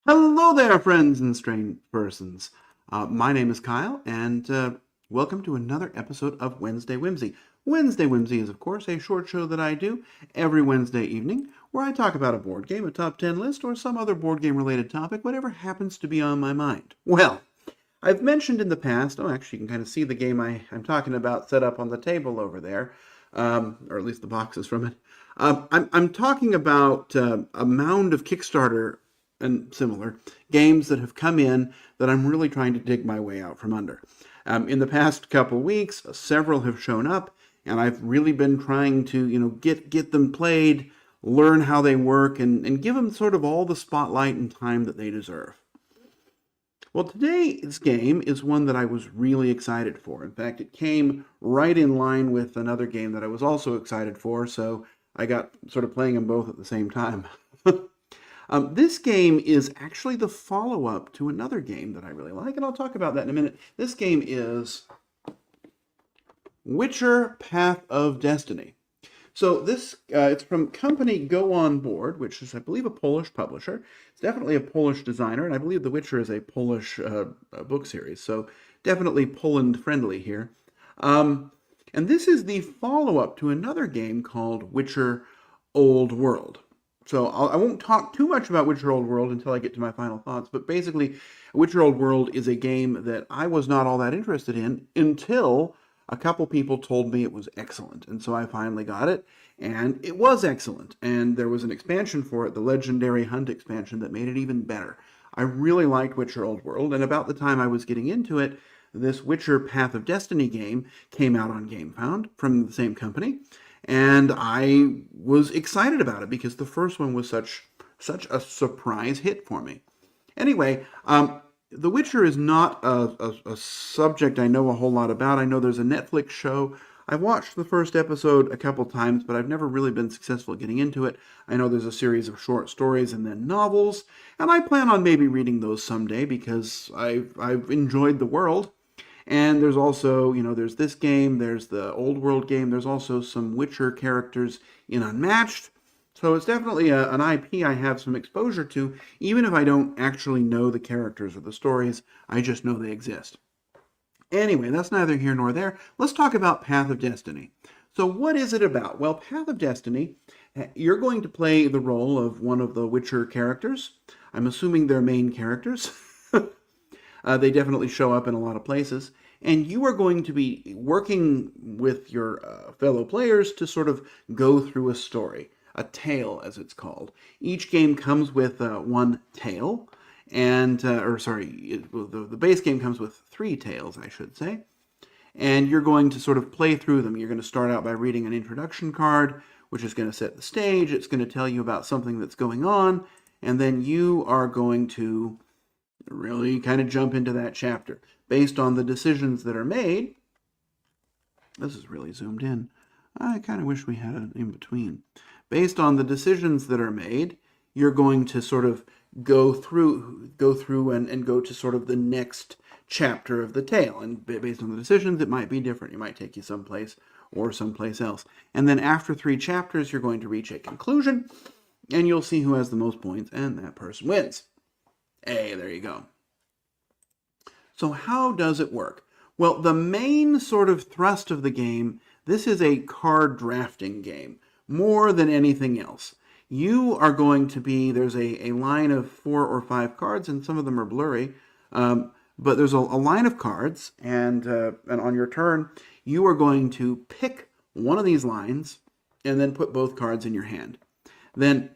Hello there, friends and strange persons. My name is Kyle, and welcome to another episode of Wednesday Whimsy. Wednesday Whimsy is, of course, a short show that I do every Wednesday evening where I talk about a board game, a top 10 list, or some other board game related topic, whatever happens to be on my mind. Well, I've mentioned in the past, actually, you can kind of see the game I'm talking about set up on the table over there, or at least the boxes from it. I'm talking about a mound of Kickstarter and similar games that have come in that I'm really trying to dig my way out from under. In the past couple weeks, several have shown up, and I've really been trying to, get them played, learn how they work, and give them sort of all the spotlight and time that they deserve. Well, today's game is one that I was really excited for. In fact, it came right in line with another game that I was also excited for, so I got sort of playing them both at the same time. This game is actually the follow-up to another game that I really like, and I'll talk about that in a minute. This game is Witcher Path of Destiny. So this it's from company Go On Board, which is, I believe, a Polish publisher. It's definitely a Polish designer, and I believe The Witcher is a Polish book series, so definitely Poland-friendly here. And this is the follow-up to another game called Witcher Old World. So I won't talk too much about Witcher Old World until I get to my final thoughts, but basically, Witcher Old World is a game that I was not all that interested in until a couple people told me it was excellent, and so I finally got it, and it was excellent, and there was an expansion for it, the Legendary Hunt expansion, that made it even better. I really liked Witcher Old World, and about the time I was getting into it, this Witcher Path of Destiny game came out on GameFound from the same company, and I was excited about it because the first one was such a surprise hit for me. Anyway, The Witcher is not a subject I know a whole lot about. I know there's a Netflix show. I've watched the first episode a couple times, but I've never really been successful getting into it. I know there's a series of short stories and then novels, and I plan on maybe reading those someday because I've enjoyed the world. And there's also, there's this game, there's the Old World game, there's also some Witcher characters in Unmatched. So it's definitely an IP I have some exposure to, even if I don't actually know the characters or the stories, I just know they exist. Anyway, that's neither here nor there. Let's talk about Path of Destiny. So what is it about? Well, Path of Destiny, you're going to play the role of one of the Witcher characters. I'm assuming they're main characters. They definitely show up in a lot of places. And you are going to be working with your fellow players to sort of go through a story, a tale as it's called. Each game comes with one tale, and, the base game comes with 3 tales, I should say. And you're going to sort of play through them. You're going to start out by reading an introduction card, which is going to set the stage. It's going to tell you about something that's going on, and then you are going to really kind of jump into that chapter based on the decisions that are made. This is really zoomed in. I kind of wish we had an in-between. Based on the decisions that are made, you're going to sort of go through and go to sort of the next chapter of the tale. And based on the decisions, it might be different. It might take you someplace or someplace else. And then after 3 chapters, you're going to reach a conclusion, and you'll see who has the most points, and that person wins. Hey, there you go. So how does it work? Well, the main sort of thrust of the game, this is a card drafting game, more than anything else. You are going to be, there's a line of 4 or 5 cards, and some of them are blurry, but there's a line of cards, and on your turn, you are going to pick one of these lines, and then put both cards in your hand. Then,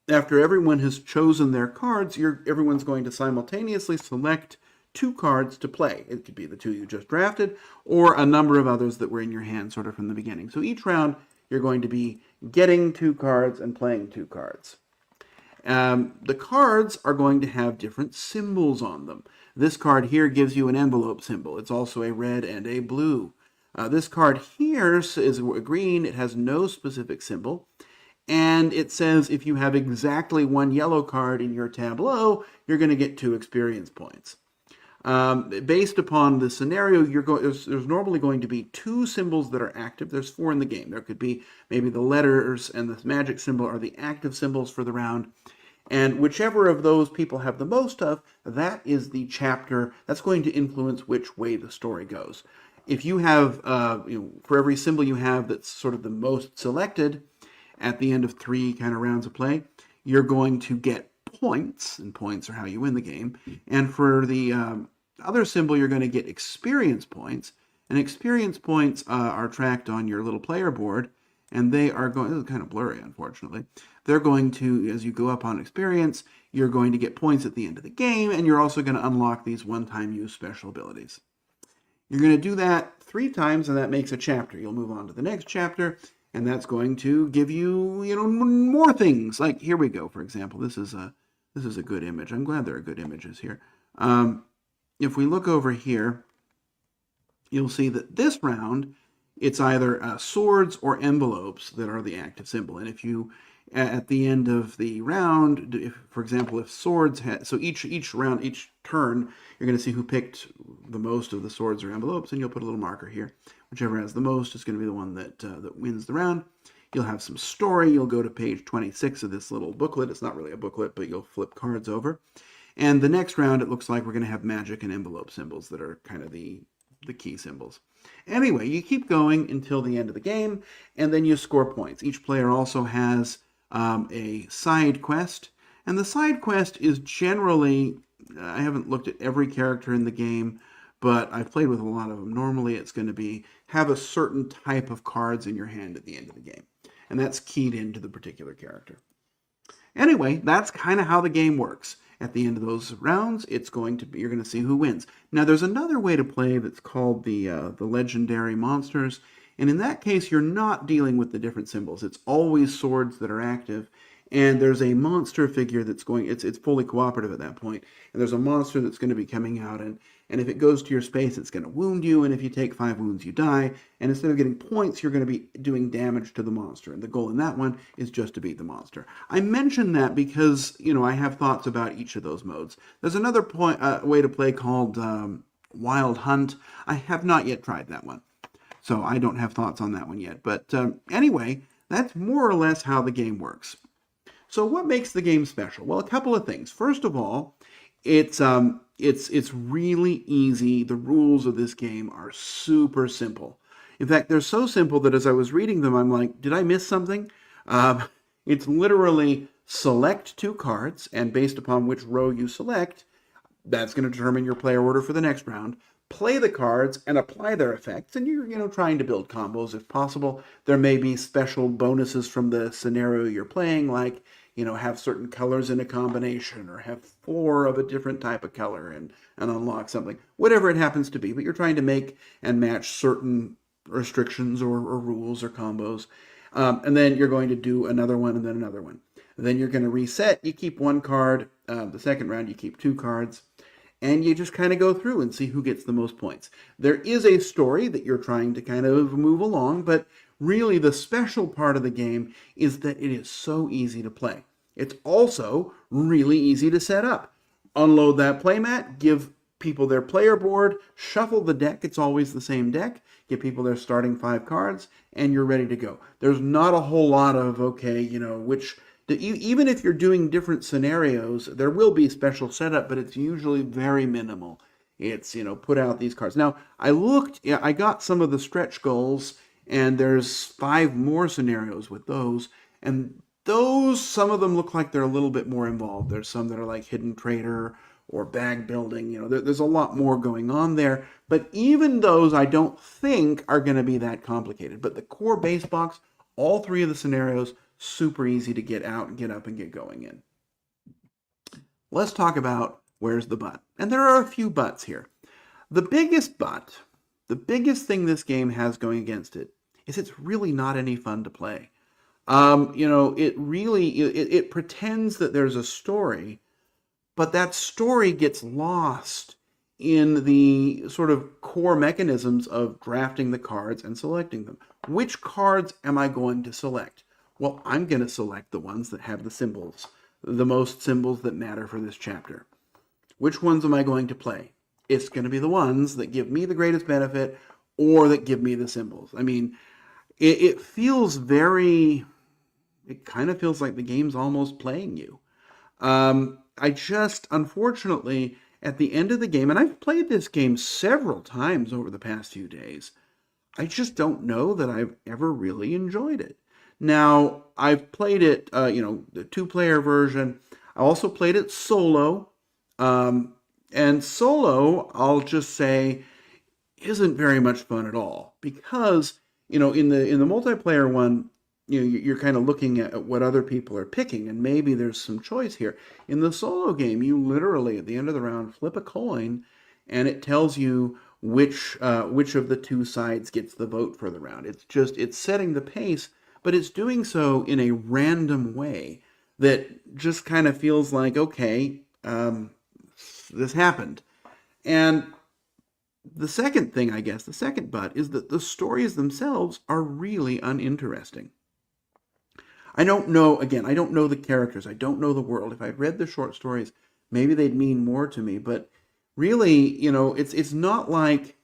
after everyone has chosen their cards, everyone's going to simultaneously select 2 cards to play. It could be the 2 you just drafted, or a number of others that were in your hand sort of from the beginning. So each round, you're going to be getting 2 cards and playing 2 cards. The cards are going to have different symbols on them. This card here gives you an envelope symbol. It's also a red and a blue. This card here is green. It has no specific symbol. And it says if you have exactly 1 yellow card in your tableau, you're going to get 2 experience points. Based upon the scenario, there's normally going to be two symbols that are active. There's four in the game. There could be maybe the letters and the magic symbol are the active symbols for the round. And whichever of those people have the most of, that is the chapter that's going to influence which way the story goes. If you have, for every symbol you have that's sort of the most selected at the end of 3 kind of rounds of play, you're going to get points, and points are how you win the game. And for the other symbol, you're going to get experience points. And experience points are tracked on your little player board, and they are going, this is kind of blurry, unfortunately. They're going to, as you go up on experience, you're going to get points at the end of the game, and you're also going to unlock these one-time use special abilities. You're going to do that 3 times, and that makes a chapter. You'll move on to the next chapter, and that's going to give you, more things. Like, here we go, for example. This is a good image. I'm glad there are good images here. If we look over here, you'll see that this round, it's either swords or envelopes that are the active symbol. And if you, at the end of the round, for example, if swords had, so each round, each turn, you're going to see who picked the most of the swords or envelopes, and you'll put a little marker here. Whichever has the most is going to be the one that wins the round. You'll have some story. You'll go to page 26 of this little booklet. It's not really a booklet, but you'll flip cards over. And the next round, it looks like we're going to have magic and envelope symbols that are kind of the key symbols. Anyway, you keep going until the end of the game, and then you score points. Each player also has a side quest, and the side quest is generally, I haven't looked at every character in the game, but I've played with a lot of them. Normally it's going to be have a certain type of cards in your hand at the end of the game, and that's keyed into the particular character. Anyway, that's kind of how the game works. At the end of those rounds, you're going to see who wins. Now, there's another way to play that's called the legendary monsters, and in that case, you're not dealing with the different symbols. It's always swords that are active, and there's a monster figure that's going. It's fully cooperative at that point, and there's a monster that's going to be coming out, and if it goes to your space, it's going to wound you, and if you take 5 wounds, you die. And instead of getting points, you're going to be doing damage to the monster, and the goal in that one is just to beat the monster. I mention that because I have thoughts about each of those modes. There's another way to play called Wild Hunt. I have not yet tried that one, so I don't have thoughts on that one yet. But anyway, that's more or less how the game works. So what makes the game special? Well, a couple of things. First of all, it's really easy. The rules of this game are super simple. In fact, they're so simple that as I was reading them, I'm like, did I miss something? It's literally select 2 cards, and based upon which row you select, that's going to determine your player order for the next round. Play the cards and apply their effects, and you're trying to build combos if possible. There may be special bonuses from the scenario you're playing, like have certain colors in a combination, or have 4 of a different type of color and unlock something. Whatever it happens to be, but you're trying to make and match certain restrictions or rules or combos. And then you're going to do another one and then another one. And then you're going to reset. You keep 1 card. The second round, you keep 2 cards. And you just kind of go through and see who gets the most points. There is a story that you're trying to kind of move along, but really the special part of the game is that it is so easy to play. It's also really easy to set up. Unload that playmat, give people their player board, shuffle the deck. It's always the same deck. Give people their starting 5 cards, and you're ready to go. There's not a whole lot of, even if you're doing different scenarios, there will be special setup, but it's usually very minimal. It's, put out these cards. Now, I got some of the stretch goals, and there's 5 more scenarios with those, and some of them look like they're a little bit more involved. There's some that are like Hidden Trader or bag building. There's a lot more going on there. But even those I don't think are going to be that complicated. But the core base box, all 3 of the scenarios, super easy to get out and get up and get going in. Let's talk about where's the but. And there are a few buts here. The biggest thing this game has going against it is it's really not any fun to play. It pretends that there's a story, but that story gets lost in the sort of core mechanisms of drafting the cards and selecting them. Which cards am I going to select? Well, I'm going to select the ones that have the symbols, the most symbols that matter for this chapter. Which ones am I going to play? it's going to be the ones that give me the greatest benefit or that give me the symbols. I mean, it feels very, it kind of feels like the game's almost playing you. I just, unfortunately, at the end of the game, and I've played this game several times over the past few days, I just don't know that I've ever really enjoyed it. Now, I've played it, the two-player version. I also played it solo. And solo, I'll just say, isn't very much fun at all because in the multiplayer one, you're kind of looking at what other people are picking, and maybe there's some choice here. In the solo game, you literally at the end of the round flip a coin, and it tells you which of the two sides gets the vote for the round. It's setting the pace, but it's doing so in a random way that just kind of feels like, okay, this happened. And the second thing, I guess, the second but, is that the stories themselves are really uninteresting. I don't know, again, I don't know the characters. I don't know the world. If I'd read the short stories, maybe they'd mean more to me. But really, it's not like,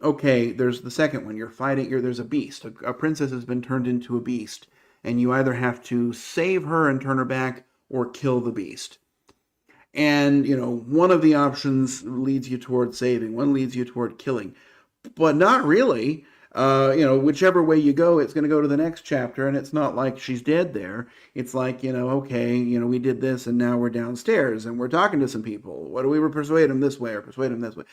okay, there's the second one. You're fighting, there's a beast. A princess has been turned into a beast. And you either have to save her and turn her back or kill the beast. And, one of the options leads you toward saving, one leads you toward killing, but not really. Whichever way you go, it's going to go to the next chapter, and it's not like she's dead there. It's like, okay, we did this, and now we're downstairs, and we're talking to some people. What do we persuade them this way or persuade them this way?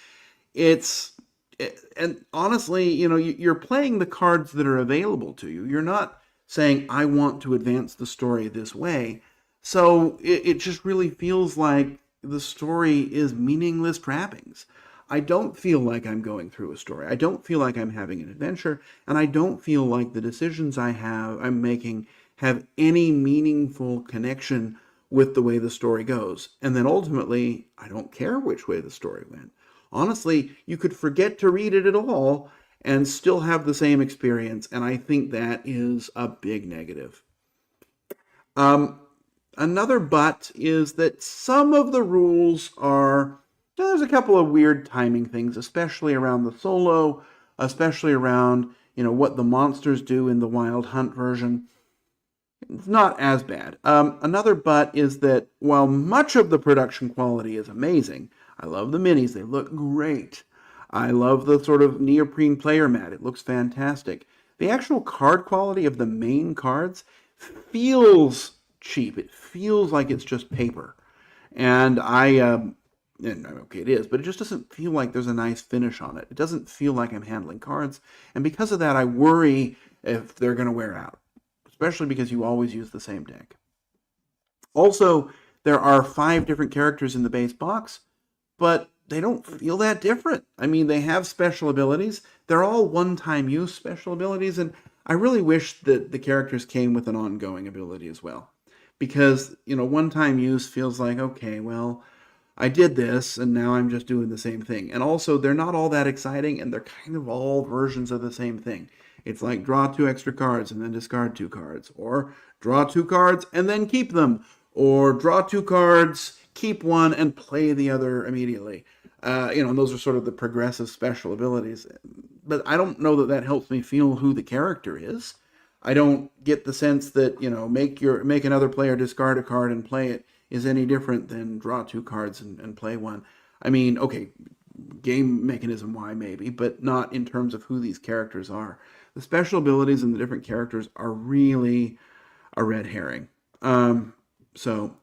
And honestly, you're playing the cards that are available to you. You're not saying, I want to advance the story this way. So it just really feels like the story is meaningless trappings. I don't feel like I'm going through a story. I don't feel like I'm having an adventure, and I don't feel like the decisions I'm making have any meaningful connection with the way the story goes. And then ultimately, I don't care which way the story went. Honestly, you could forget to read it at all and still have the same experience, and I think that is a big negative. Another but is that some of the rules there's a couple of weird timing things, especially around the solo, especially around, what the monsters do in the Wild Hunt version. It's not as bad. Another but is that while much of the production quality is amazing, I love the minis, they look great. I love the sort of neoprene player mat, it looks fantastic. The actual card quality of the main cards feels cheap. It feels like it's just paper. And okay, it is, but it just doesn't feel like there's a nice finish on it. It doesn't feel like I'm handling cards. And because of that, I worry if they're going to wear out, especially because you always use the same deck. Also, there are 5 different characters in the base box, but they don't feel that different. I mean, they have special abilities. They're all one-time use special abilities, and I really wish that the characters came with an ongoing ability as well. Because, one-time use feels like, okay, well, I did this, and now I'm just doing the same thing. And also, they're not all that exciting, and they're kind of all versions of the same thing. It's like draw 2 extra cards and then discard 2 cards. Or draw 2 cards and then keep them. Or draw 2 cards, keep 1, and play the other immediately. And those are sort of the progressive special abilities. But I don't know that that helps me feel who the character is. I don't get the sense that, make another player discard a card and play it is any different than draw 2 cards and play 1. I mean, okay, game mechanism why maybe, but not in terms of who these characters are. The special abilities and the different characters are really a red herring. And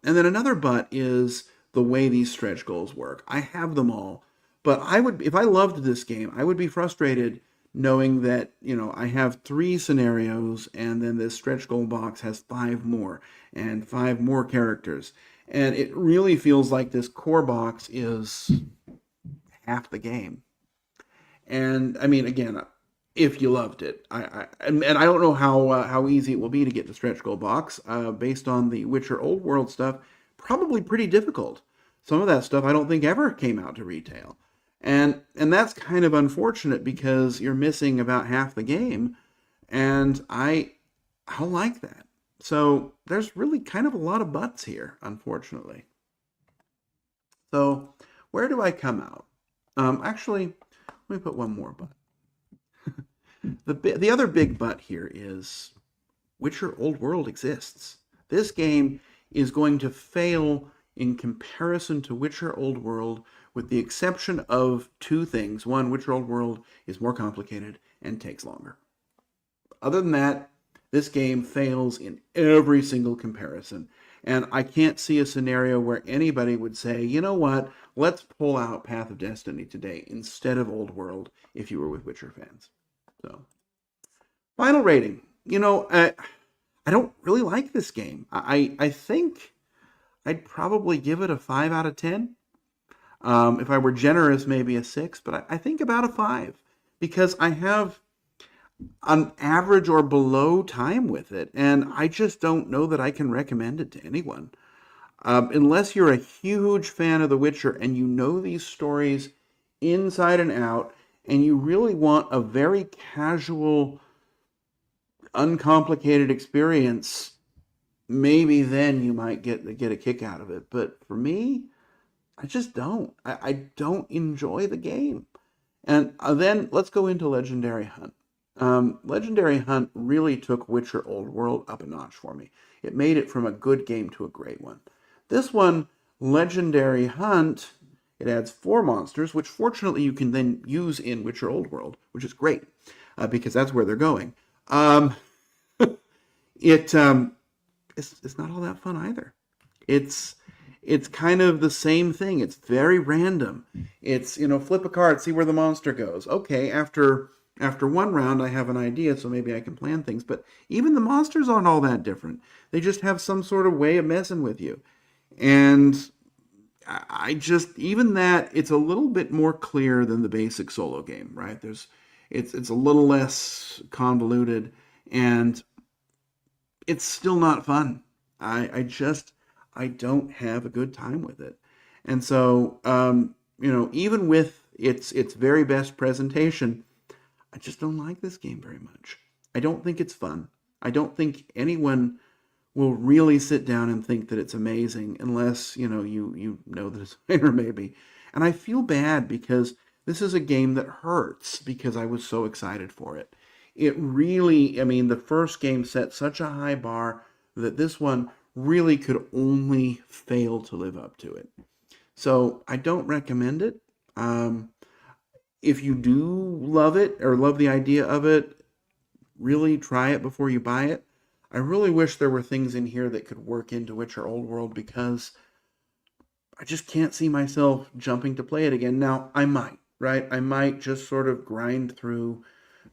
then another but is the way these stretch goals work. I have them all, but if I loved this game, I would be frustrated knowing that, I have 3 scenarios and then this stretch goal box has 5 more and 5 more characters. And it really feels like this core box is half the game. And I mean, again, if you loved it, and I don't know how easy it will be to get the stretch goal box. Based on the Witcher Old World stuff, probably pretty difficult. Some of that stuff I don't think ever came out to retail. And that's kind of unfortunate because you're missing about half the game, and I don't like that. So there's really kind of a lot of buts here, unfortunately. So where do I come out? Actually, let me put one more but. The other big but here is Witcher Old World exists. This game is going to fail in comparison to Witcher Old World, with the exception of two things. One, Witcher Old World is more complicated and takes longer. Other than that, this game fails in every single comparison. And I can't see a scenario where anybody would say, you know what, let's pull out Path of Destiny today instead of Old World if you were with Witcher fans. So, final rating. I don't really like this game. I think I'd probably give it a 5 out of 10. If I were generous, maybe a 6, but I think about a 5 because I have an average or below time with it, and I just don't know that I can recommend it to anyone. Unless you're a huge fan of The Witcher and you know these stories inside and out, and you really want a very casual, uncomplicated experience, maybe then you might get a kick out of it. But for me, I just don't. I don't enjoy the game. And then let's go into Legendary Hunt. Legendary Hunt really took Witcher Old World up a notch for me. It made it from a good game to a great one. This one, Legendary Hunt, it adds 4 monsters, which fortunately you can then use in Witcher Old World, which is great, because that's where they're going. It's not all that fun either. It's kind of the same thing. It's very random. It's, flip a card, see where the monster goes. Okay, after one round, I have an idea, so maybe I can plan things. But even the monsters aren't all that different. They just have some sort of way of messing with you. And even that, it's a little bit more clear than the basic solo game, right? It's a little less convoluted, and it's still not fun. I don't have a good time with it. And so, even with its very best presentation, I just don't like this game very much. I don't think it's fun. I don't think anyone will really sit down and think that it's amazing unless, you know the designer maybe. And I feel bad because this is a game that hurts because I was so excited for it. It really, the first game set such a high bar that this one really could only fail to live up to it. So I don't recommend it. If you do love it or love the idea of it, really try it before you buy it. I really wish there were things in here that could work into Witcher Old World because I just can't see myself jumping to play it again. Now, I might, right? I might just sort of grind through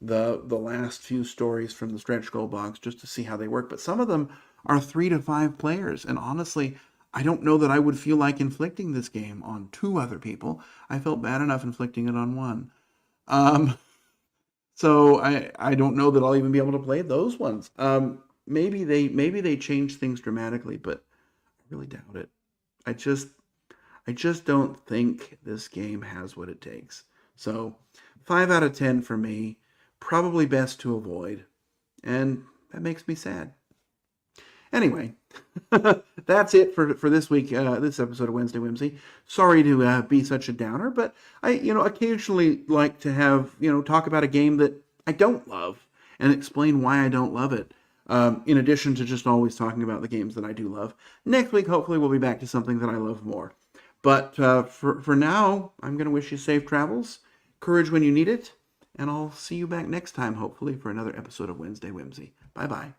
the last few stories from the stretch goal box just to see how they work. But some of them are 3 to 5 players. And honestly, I don't know that I would feel like inflicting this game on 2 other people. I felt bad enough inflicting it on 1. So I don't know that I'll even be able to play those ones. Maybe they change things dramatically, but I really doubt it. I just don't think this game has what it takes. So 5 out of 10 for me. Probably best to avoid. And that makes me sad. Anyway, that's it for this week, this episode of Wednesday Whimsy. Sorry to be such a downer, but I, occasionally like to have, talk about a game that I don't love and explain why I don't love it. In addition to just always talking about the games that I do love. Next week, hopefully, we'll be back to something that I love more. But for now, I'm going to wish you safe travels, courage when you need it, and I'll see you back next time, hopefully, for another episode of Wednesday Whimsy. Bye-bye.